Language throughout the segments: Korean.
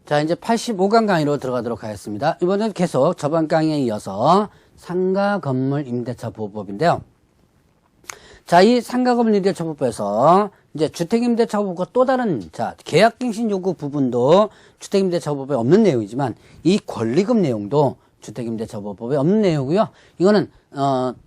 자, 이제 85강 강의로 들어가도록 하겠습니다. 이번엔 계속 저번 강의에 이어서 상가 건물 임대차 보호법인데요. 자, 이 상가 건물 임대차 보호법에서 이제 주택임대차 보호법과 또 다른, 자, 계약갱신 요구 부분도 주택임대차 보호법에 없는 내용이지만 이 권리금 내용도 주택임대차 보호법에 없는 내용이고요. 이거는,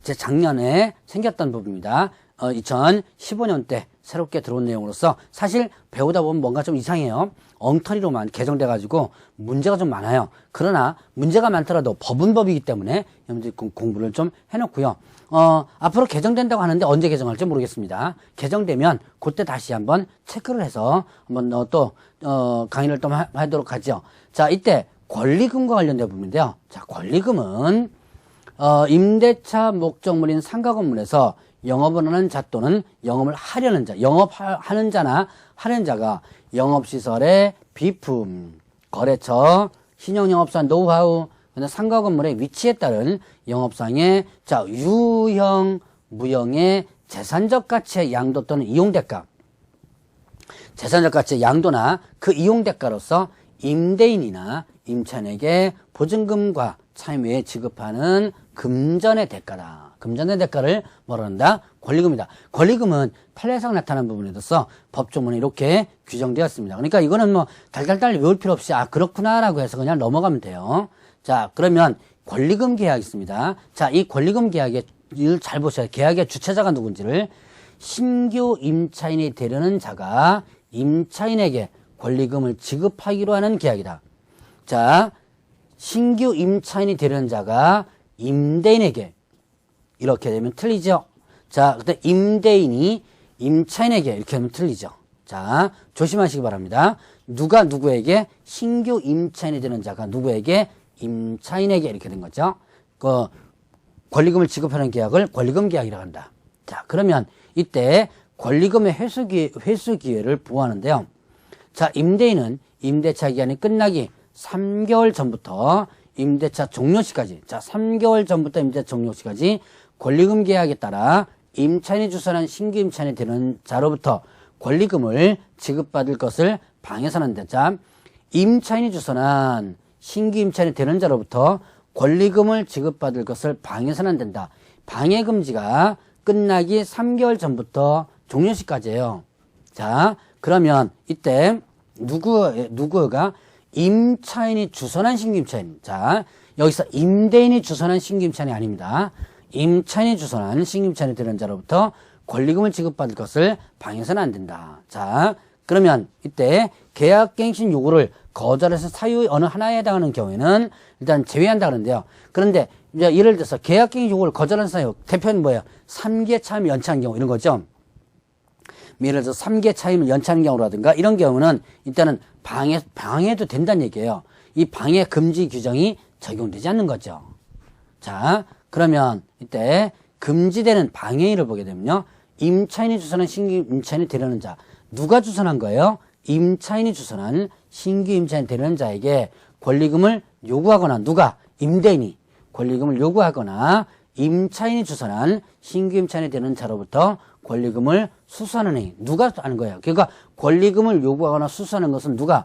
제 작년에 생겼던 부분입니다. 2015년 때 새롭게 들어온 내용으로서 사실 배우다 보면 뭔가 좀 이상해요. 엉터리로만 개정돼가지고 문제가 좀 많아요. 그러나 문제가 많더라도 법은 법이기 때문에 여러분들이 공부를 좀 해놓고요. 앞으로 개정된다고 하는데 언제 개정할지 모르겠습니다. 개정되면 그때 다시 한번 체크를 해서 한번 또 강의를 또 하도록 하죠. 자, 이때 권리금과 관련된 부분인데요. 자, 권리금은 임대차 목적물인 상가 건물에서 영업을 하는 자 또는 영업을 하려는 자, 영업하는 자나 하는 자가 영업시설의 비품, 거래처, 신용영업사 노하우, 상가 건물의 위치에 따른 영업상의 자, 유형, 무형의 재산적 가치의 양도 또는 이용대가, 재산적 가치의 양도나 그 이용대가로서 임대인이나 임차인에게 보증금과 차임 외에 지급하는 금전의 대가다. 금전의 대가를 뭐라 한다? 권리금이다. 권리금은 판례상 나타난 부분에 있어서 법조문에 이렇게 규정되었습니다. 그러니까 이거는 뭐 달달달 외울 필요 없이 그렇구나라고 해서 그냥 넘어가면 돼요. 자, 그러면 권리금 계약이 있습니다. 자, 이 권리금 계약을 잘 보셔야 돼요. 계약의 주체자가 누군지를. 신규 임차인이 되려는 자가 임차인에게 권리금을 지급하기로 하는 계약이다. 자, 신규 임차인이 되려는 자가 임대인에게, 이렇게 되면 틀리죠. 자, 그때 임대인이 임차인에게 이렇게 하면 틀리죠. 자, 조심하시기 바랍니다. 누가 누구에게, 신규 임차인이 되는 자가 누구에게, 임차인에게 이렇게 된 거죠. 그 권리금을 지급하는 계약을 권리금 계약이라고 한다. 자, 그러면 이때 권리금의 회수 기회를 보호하는데요. 자, 임대인은 임대차 기간이 끝나기 3개월 전부터 임대차 종료 시까지, 자, 3개월 전부터 임대차 종료 시까지 권리금 계약에 따라 임차인이 주선한 신규 임차인이 되는 자로부터 권리금을 지급받을 것을 방해서는 안 된다. 임차인이 주선한 신규 임차인이 되는 자로부터 권리금을 지급받을 것을 방해서는 안 된다. 방해 금지가 끝나기 3개월 전부터 종료 시까지예요. 자, 그러면 이때 누구가 임차인이 주선한 신규 임차인. 자, 여기서 임대인이 주선한 신규 임차인이 아닙니다. 임차인이 주선한 신규 임차인이 되는 자로부터 권리금을 지급받을 것을 방해서는 안 된다. 자, 그러면 이때 계약갱신 요구를 거절해서 사유의 어느 하나에 해당하는 경우에는 일단 제외한다 그러는데요. 그런데 이제 예를 들어서 계약갱신 요구를 거절한 사유, 대표는 뭐예요? 3개 차임 연체한 경우 이런 거죠. 예를 들어서 3개 차임을 연체하는 경우라든가 이런 경우는 일단은 방해도 된다는 얘기예요. 이 방해 금지 규정이 적용되지 않는 거죠. 자, 그러면 이때 금지되는 방해인을 보게 되면요. 임차인이 주선한 신규 임차인이 되려는 자. 누가 주선한 거예요? 임차인이 주선한 신규 임차인이 되려는 자에게 권리금을 요구하거나 누가? 임대인이 권리금을 요구하거나 임차인이 주선한 신규 임차인이 되는 자로부터 권리금을 수수하는 행위. 누가 하는 거예요? 그러니까 권리금을 요구하거나 수수하는 것은 누가?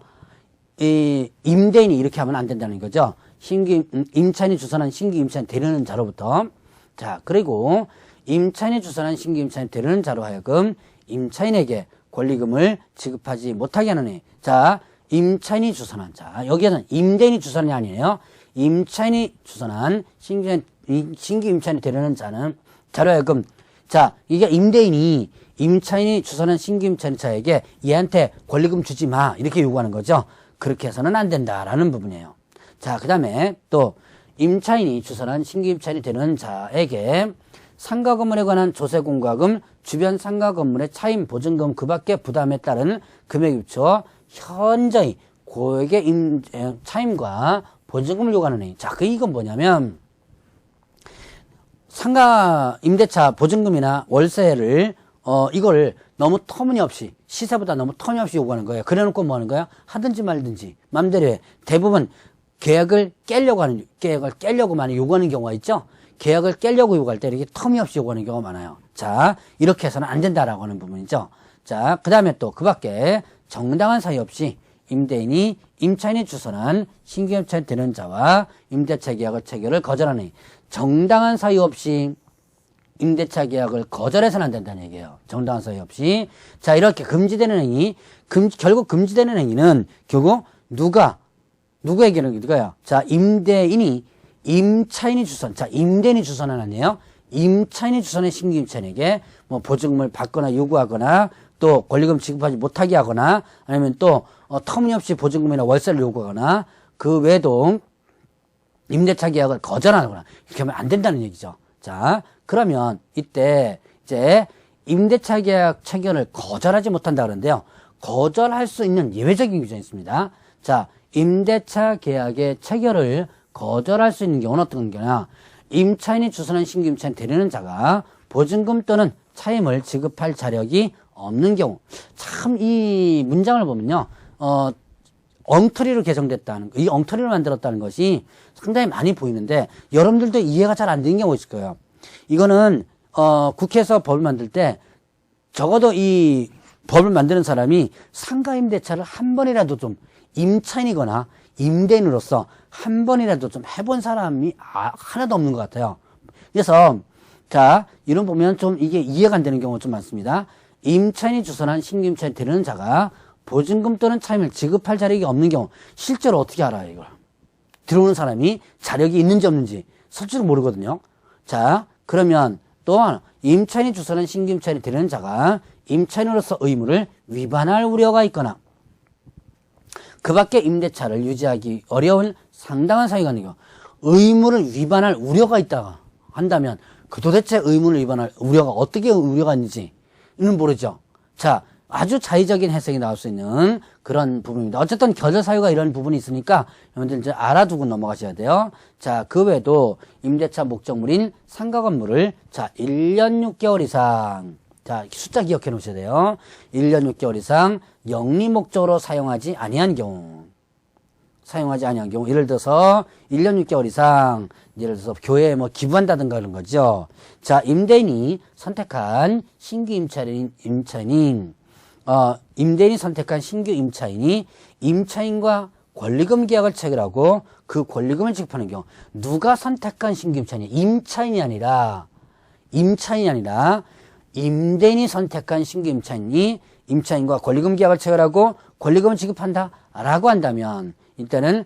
임대인이 이렇게 하면 안 된다는 거죠. 임차인이 주선한 신규 임차인이 되려는 자로부터. 자, 그리고 임차인이 주선한 신규 임차인이 되려는 자로 하여금 임차인에게 권리금을 지급하지 못하게 하는 해. 자, 임차인이 주선한 자. 여기에는 임대인이 주선이 아니에요. 임차인이 주선한 신규 임차인이 되려는 자는 자로 하여금, 자, 이게 임차인이 주선한 신규 임차인 자에게 얘한테 권리금 주지 마. 이렇게 요구하는 거죠. 그렇게 해서는 안 된다라는 부분이에요. 자, 그 다음에 또 임차인이 주선한 신규 임차인이 되는 자에게 상가 건물에 관한 조세 공과금, 주변 상가 건물의 차임 보증금 그 밖의 부담에 따른 금액에 비추어 현저히 고액의 차임과 보증금을 요구하는 행위. 자, 이건 뭐냐면 상가 임대차 보증금이나 월세를 이걸 너무 터무니없이, 시세보다 너무 터무니없이 요구하는 거예요. 그래놓고 뭐 하는 거야? 하든지 말든지 맘대로 해. 대부분 계약을 깨려고 많이 요구하는 경우가 있죠. 계약을 깨려고 요구할 때 이렇게 터무니없이 요구하는 경우가 많아요. 자, 이렇게 해서는 안 된다라고 하는 부분이죠. 자, 그 다음에 또 그 밖에 정당한 사유 없이 임대인이 임차인이 주선한 신규 임차인 되는 자와 임대차 계약을 체결을 거절하니 정당한 사유 없이 임대차 계약을 거절해서는 안 된다는 얘기예요. 정당한 사유 없이. 자, 이렇게 금지되는 행위, 결국 금지되는 행위는 결국 누구에게는 누가요? 자, 임대인이 임차인이 주선, 자, 임대인이 주선은 아니에요. 임차인이 주선의 신규 임차인에게 뭐 보증금을 받거나 요구하거나 또 권리금 지급하지 못하게 하거나 아니면 또 터무니없이 보증금이나 월세를 요구하거나 그 외에도 임대차 계약을 거절하거나 이렇게 하면 안 된다는 얘기죠. 자, 그러면 이때 이제 임대차 계약 체결을 거절하지 못한다 그러는데요. 거절할 수 있는 예외적인 규정이 있습니다. 자, 임대차 계약의 체결을 거절할 수 있는 경우는 어떤 경우냐? 임차인이 주선한 신규 임차인 되려는 자가 보증금 또는 차임을 지급할 자력이 없는 경우. 참 이 문장을 보면요. 엉터리로 개정됐다는 이 엉터리로 만들었다는 것이 상당히 많이 보이는데 여러분들도 이해가 잘 안 되는 경우가 있을 거예요. 이거는 국회에서 법을 만들 때 적어도 이 법을 만드는 사람이 상가임대차를 한 번이라도 좀 임차인이거나 임대인으로서 한 번이라도 좀 해본 사람이 하나도 없는 것 같아요. 그래서 자, 이런 보면 좀 이게 이해가 안 되는 경우가 좀 많습니다. 임차인이 주선한 신규 임차인 되려는 자가 보증금 또는 차임을 지급할 자력이 없는 경우 실제로 어떻게 알아요, 이걸? 들어오는 사람이 자력이 있는지 없는지 실제로 모르거든요. 자, 그러면 또한 임차인이 주선한 신규 임차인이 되려는 자가 임차인으로서 의무를 위반할 우려가 있거나 그 밖에 임대차를 유지하기 어려운 상당한 사유가 있는 경우 의무를 위반할 우려가 있다가 한다면 그 도대체 의무를 위반할 우려가 어떻게 우려가 있는지는 모르죠. 자, 아주 자의적인 해석이 나올 수 있는 그런 부분입니다. 어쨌든 거절 사유가 이런 부분이 있으니까 여러분들 이제 알아두고 넘어가셔야 돼요. 자, 그 외에도 임대차 목적물인 상가 건물을 자, 1년 6개월 이상 자, 숫자 기억해 놓으셔야 돼요. 1년 6개월 이상 영리 목적으로 사용하지 아니한 경우. 예를 들어서 1년 6개월 이상 예를 들어서 교회에 뭐 기부한다든가 그런 거죠. 자, 임대인이 선택한 신규 임대인이 선택한 신규 임차인이 임차인과 권리금 계약을 체결하고 그 권리금을 지급하는 경우 누가 선택한 신규 임차인이 임차인이 아니라 임대인이 선택한 신규 임차인이 임차인과 권리금 계약을 체결하고 권리금을 지급한다라고 한다면 이때는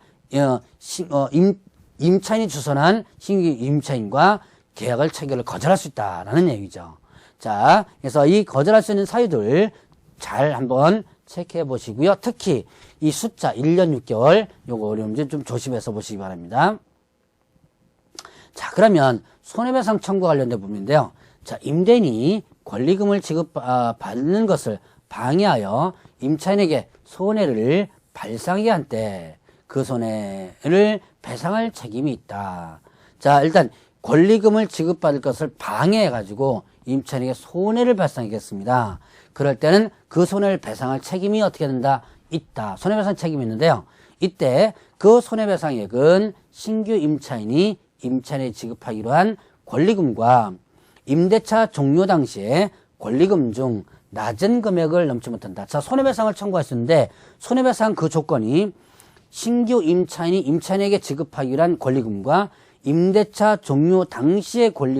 임차인이 주선한 신규 임차인과 계약을 체결을 거절할 수 있다라는 얘기죠. 자, 그래서 이 거절할 수 있는 사유들 잘 한번 체크해 보시고요. 특히 이 숫자 1년 6개월 요거 어려운지 좀 조심해서 보시기 바랍니다. 자, 그러면 손해배상 청구 관련된 부분인데요. 자, 임대인이 권리금을 지급받는 것을 방해하여 임차인에게 손해를 발생하게 한 때 그 손해를 배상할 책임이 있다. 자, 일단 권리금을 지급받을 것을 방해해가지고 임차인에게 손해를 발생하겠습니다. 그럴 때는 그 손해를 배상할 책임이 어떻게 된다? 있다. 손해배상 책임이 있는데요. 이때 그 손해배상액은 신규 임차인이 임차인에 지급하기로 한 권리금과 임대차 종료 당시에 권리금 중 낮은 금액을 넘지 못한다. 자, 손해배상을 청구할 수 있는데 손해배상 그 조건이 신규 임차인이 임차인에게 지급하기로 한 권리금과 임대차 종료 당시의 권리